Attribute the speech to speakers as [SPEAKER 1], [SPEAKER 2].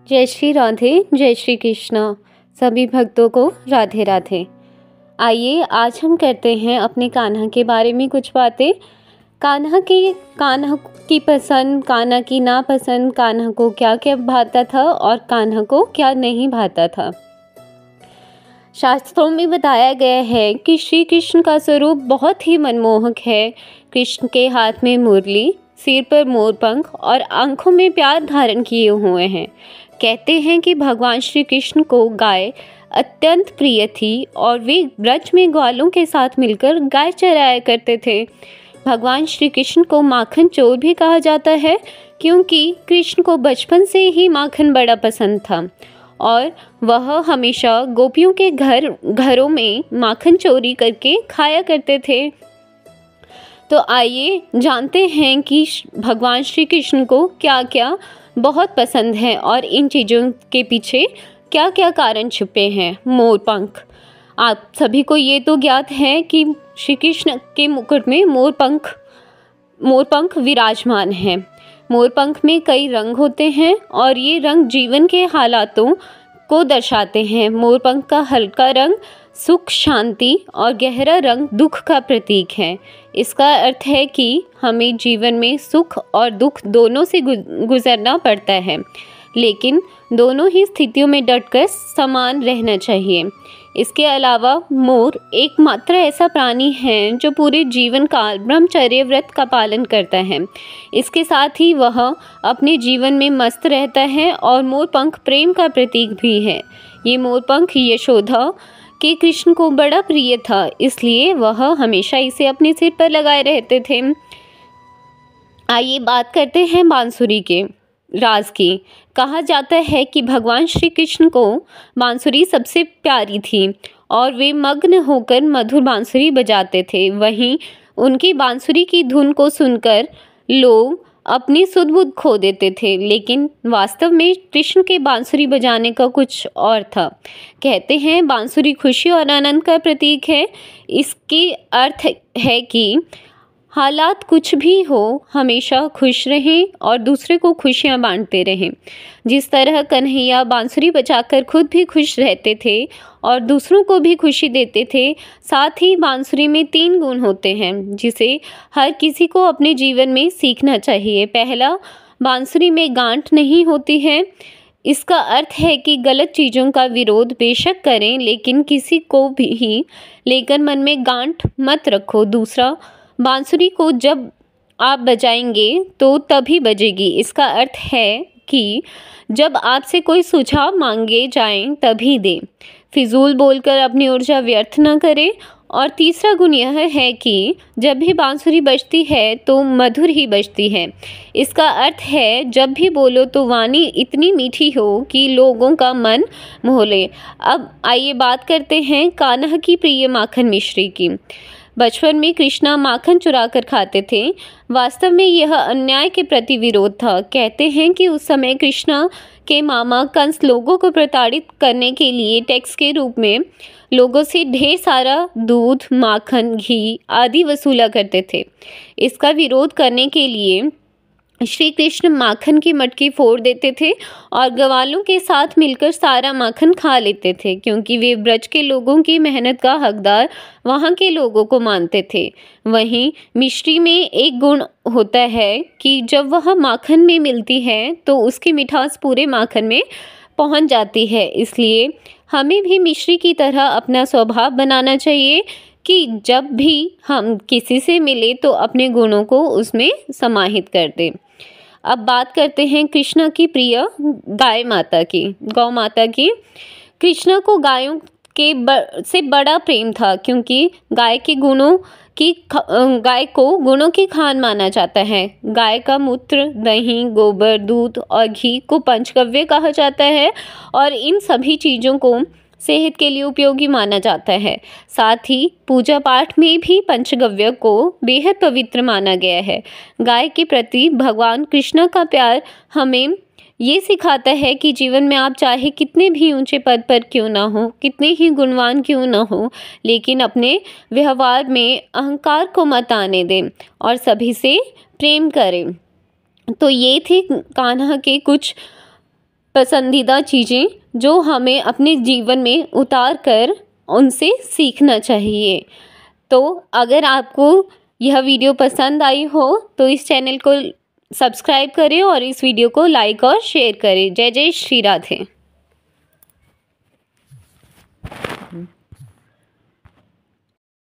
[SPEAKER 1] जय श्री राधे, जय श्री कृष्णा। सभी भक्तों को राधे राधे। आइए आज हम करते हैं अपने कान्हा के बारे में कुछ बातें। कान्हा की पसंद, कान्हा की नापसंद, कान्हा को क्या क्या भाता था और कान्हा को क्या नहीं भाता था। शास्त्रों में बताया गया है कि श्री कृष्ण का स्वरूप बहुत ही मनमोहक है। कृष्ण के हाथ में मुरली, सिर पर मोरपंख और आंखों में प्यार धारण किए हुए हैं। कहते हैं कि भगवान श्री कृष्ण को गाय अत्यंत प्रिय थी और वे ब्रज में ग्वालों के साथ मिलकर गाय चराया करते थे। भगवान श्री कृष्ण को माखन चोर भी कहा जाता है क्योंकि कृष्ण को बचपन से ही माखन बड़ा पसंद था और वह हमेशा गोपियों के घरों में माखन चोरी करके खाया करते थे। तो आइए जानते हैं कि भगवान श्री कृष्ण को क्या क्या बहुत पसंद है और इन चीज़ों के पीछे क्या क्या कारण छुपे हैं। मोरपंख, आप सभी को ये तो ज्ञात है कि श्री कृष्ण के मुकुट में मोरपंख विराजमान है। मोरपंख में कई रंग होते हैं और ये रंग जीवन के हालातों को दर्शाते हैं। मोरपंख का हल्का रंग सुख, शांति और गहरा रंग दुख का प्रतीक है। इसका अर्थ है कि हमें जीवन में सुख और दुख दोनों से गुजरना पड़ता है, लेकिन दोनों ही स्थितियों में डटकर समान रहना चाहिए। इसके अलावा मोर एकमात्र ऐसा प्राणी है जो पूरे जीवन काल ब्रह्मचर्य व्रत का पालन करता है। इसके साथ ही वह अपने जीवन में मस्त रहता है और मोरपंख प्रेम का प्रतीक भी है। ये मोरपंख यशोदा के कृष्ण को बड़ा प्रिय था, इसलिए वह हमेशा इसे अपने सिर पर लगाए रहते थे। आइए बात करते हैं बांसुरी के राज की। कहा जाता है कि भगवान श्री कृष्ण को बांसुरी सबसे प्यारी थी और वे मग्न होकर मधुर बांसुरी बजाते थे। वहीं उनकी बांसुरी की धुन को सुनकर लोग अपनी सुध बुध खो देते थे, लेकिन वास्तव में कृष्ण के बांसुरी बजाने का कुछ और था। कहते हैं बांसुरी खुशी और आनंद का प्रतीक है। इसकी अर्थ है कि हालात कुछ भी हो, हमेशा खुश रहें और दूसरे को खुशियां बांटते रहें। जिस तरह कन्हैया बांसुरी बजाकर खुद भी खुश रहते थे और दूसरों को भी खुशी देते थे, साथ ही बांसुरी में 3 गुण होते हैं जिसे हर किसी को अपने जीवन में सीखना चाहिए। पहला, बांसुरी में गांठ नहीं होती है। इसका अर्थ है कि गलत चीज़ों का विरोध बेशक करें, लेकिन किसी को भी लेकर मन में गांठ मत रखो। दूसरा, बांसुरी को जब आप बजाएंगे तो तभी बजेगी। इसका अर्थ है कि जब आपसे कोई सुझाव मांगे जाएं तभी दें, फिजूल बोलकर अपनी ऊर्जा व्यर्थ न करें। और तीसरा गुण यह है कि जब भी बांसुरी बजती है तो मधुर ही बजती है। इसका अर्थ है जब भी बोलो तो वाणी इतनी मीठी हो कि लोगों का मन मोह ले। अब आइए बात करते हैं कान्हा की प्रिय माखन मिश्री की। बचपन में कृष्णा माखन चुरा कर खाते थे। वास्तव में यह अन्याय के प्रति विरोध था। कहते हैं कि उस समय कृष्णा के मामा कंस लोगों को प्रताड़ित करने के लिए टैक्स के रूप में लोगों से ढेर सारा दूध, माखन, घी आदि वसूला करते थे। इसका विरोध करने के लिए श्री कृष्ण माखन की मटकी फोड़ देते थे और ग्वालों के साथ मिलकर सारा माखन खा लेते थे, क्योंकि वे ब्रज के लोगों की मेहनत का हकदार वहाँ के लोगों को मानते थे। वहीं मिश्री में एक गुण होता है कि जब वह माखन में मिलती है तो उसकी मिठास पूरे माखन में पहुँच जाती है। इसलिए हमें भी मिश्री की तरह अपना स्वभाव बनाना चाहिए कि जब भी हम किसी से मिले तो अपने गुणों को उसमें समाहित कर दें। अब बात करते हैं कृष्णा की प्रिय गौ माता की। कृष्णा को गायों से बड़ा प्रेम था, क्योंकि गाय को गुणों की खान माना जाता है। गाय का मूत्र, दही, गोबर, दूध और घी को पंचगव्य कहा जाता है और इन सभी चीज़ों को सेहत के लिए उपयोगी माना जाता है। साथ ही पूजा पाठ में भी पंचगव्य को बेहद पवित्र माना गया है। गाय के प्रति भगवान कृष्ण का प्यार हमें ये सिखाता है कि जीवन में आप चाहे कितने भी ऊंचे पद पर क्यों ना हो, कितने ही गुणवान क्यों ना हो, लेकिन अपने व्यवहार में अहंकार को मत आने दें और सभी से प्रेम करें। तो ये थे कान्हा के कुछ पसंदीदा चीज़ें जो हमें अपने जीवन में उतार कर उनसे सीखना चाहिए। तो अगर आपको यह वीडियो पसंद आई हो तो इस चैनल को सब्सक्राइब करें और इस वीडियो को लाइक और शेयर करें। जय जय श्री राधे।